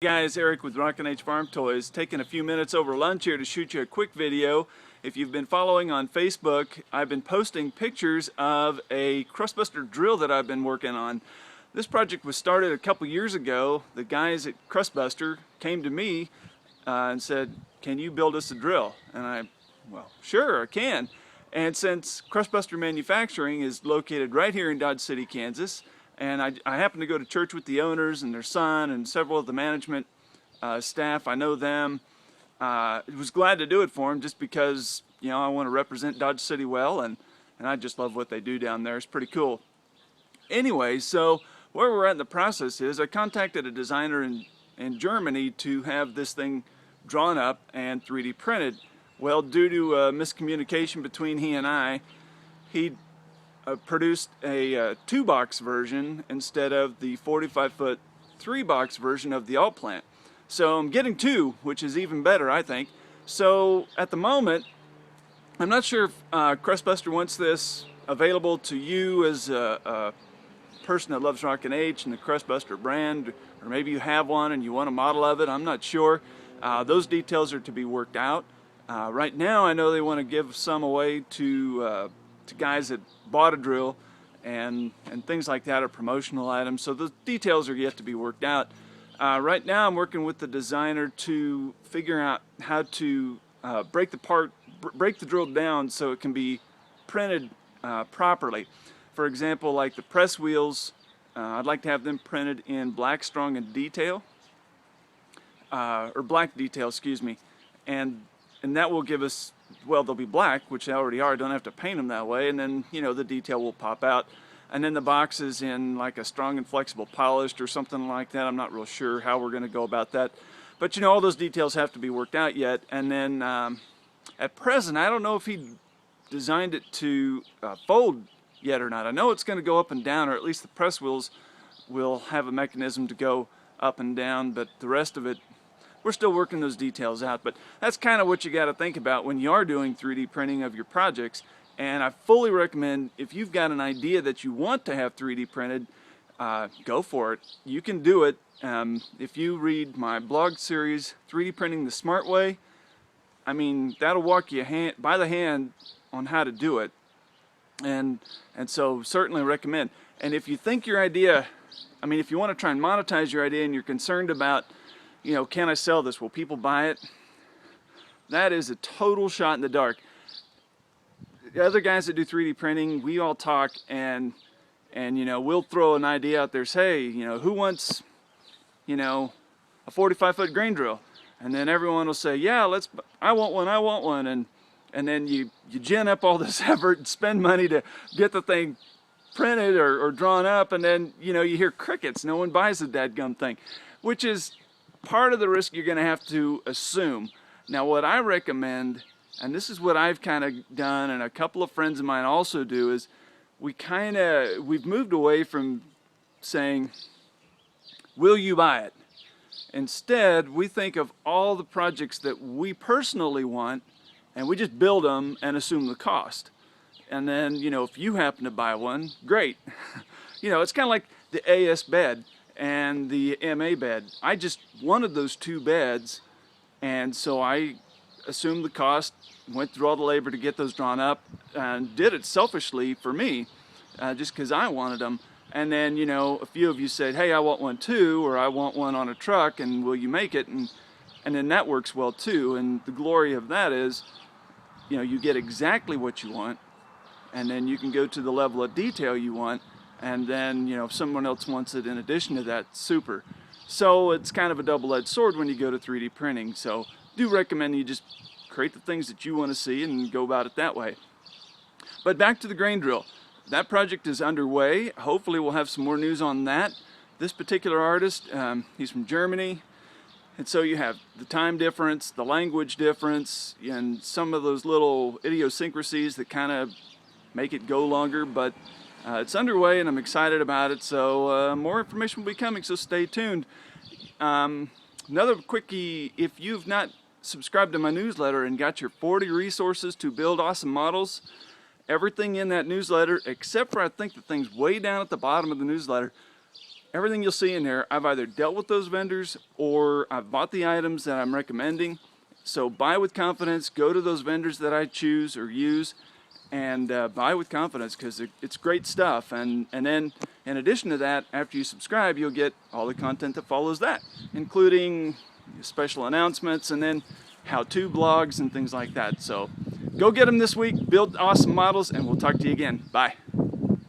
Guys, Eric with Rockin Farm Toys, taking a few minutes over lunch here to shoot you a quick video. If you've been following on Facebook, I've been posting pictures of a Crustbuster drill that I've been working on. This project was started a couple years ago. The guys at Crustbuster came to me and said, "Can you build us a drill?" And well, sure, I can. And since Crustbuster Manufacturing is located right here in Dodge City, Kansas, and I happened to go to church with the owners and their son and several of the management staff. I know them. I was glad to do it for them just because, you know, I want to represent Dodge City well, and I just love what they do down there. It's pretty cool. Anyway, so where we're at in the process is I contacted a designer in Germany to have this thing drawn up and 3D printed. Well, due to miscommunication between he and I, he produced a 2-box version instead of the 45-foot 3-box version of the alt plant. So I'm getting 2, which is even better, I think. So at the moment, I'm not sure if Crustbuster wants this available to you as a person that loves Rockin' and the Crustbuster brand, or maybe you have one and you want a model of it. I'm not sure. Those details are to be worked out. Right now, I know they want to give some away to guys that bought a drill and things like that are promotional items, so the details are yet to be worked out. Right now I'm working with the designer to figure out how to break the drill down so it can be printed properly. For example, like the press wheels, I'd like to have them printed in black, strong, and detail, or black detail, excuse me, and that will give us, well, they'll be black, which they already are. Don't have to paint them that way, and then, you know, the detail will pop out. And then the box is in like a strong and flexible polished or something like that. I'm not real sure how we're going to go about that, but you know, all those details have to be worked out yet. And then at present, I don't know if he designed it to fold yet or not. I know it's going to go up and down, or at least the press wheels will have a mechanism to go up and down, but the rest of it, we're still working those details out. But that's kind of what you got to think about when you are doing 3D printing of your projects. And I fully recommend, if you've got an idea that you want to have 3D printed, go for it. You can do it. If you read my blog series, 3D Printing the Smart Way, I mean, that'll walk you by the hand on how to do it. And so certainly recommend. And if you think your idea, I mean, if you want to try and monetize your idea and you're concerned about, you know, can I sell this? Will people buy it? That is a total shot in the dark. The other guys that do 3D printing, we all talk and you know, we'll throw an idea out there, say, you know, who wants, you know, a 45-foot grain drill? And then everyone will say, yeah, I want one, and then you gin up all this effort and spend money to get the thing printed or drawn up, and then, you know, you hear crickets. No one buys the dadgum thing, which is part of the risk you're going to have to assume. Now, what I recommend, and this is what I've kind of done, and a couple of friends of mine also do, is we've moved away from saying, will you buy it? Instead, we think of all the projects that we personally want, and we just build them and assume the cost. And then, you know, if you happen to buy one, great. You know, it's kind of like the AS bed and the MA bed. I just wanted those 2 beds, and so I assumed the cost, went through all the labor to get those drawn up, and did it selfishly for me, just because I wanted them. And then, you know, a few of you said, hey, I want one too, or I want one on a truck, and will you make it? And then that works well too. And the glory of that is, you know, you get exactly what you want, and then you can go to the level of detail you want, and then, you know, if someone else wants it in addition to that, super. So it's kind of a double-edged sword when you go to 3D printing. So do recommend you just create the things that you want to see and go about it that way. But back to the grain drill. That project is underway. Hopefully we'll have some more news on that. This particular artist, he's from Germany, and so you have the time difference, the language difference, and some of those little idiosyncrasies that kind of make it go longer, but it's underway and I'm excited about it. So more information will be coming, so stay tuned. Another quickie, if you've not subscribed to my newsletter and got your 40 resources to build awesome models, everything in that newsletter, except for I think the things way down at the bottom of the newsletter, Everything you'll see in there, I've either dealt with those vendors or I've bought the items that I'm recommending. So buy with confidence, go to those vendors that I choose or use, and buy with confidence, because it's great stuff. And then in addition to that, after you subscribe, you'll get all the content that follows that, including special announcements and then how-to blogs and things like that. So go get them this week, build awesome models, and we'll talk to you again. Bye.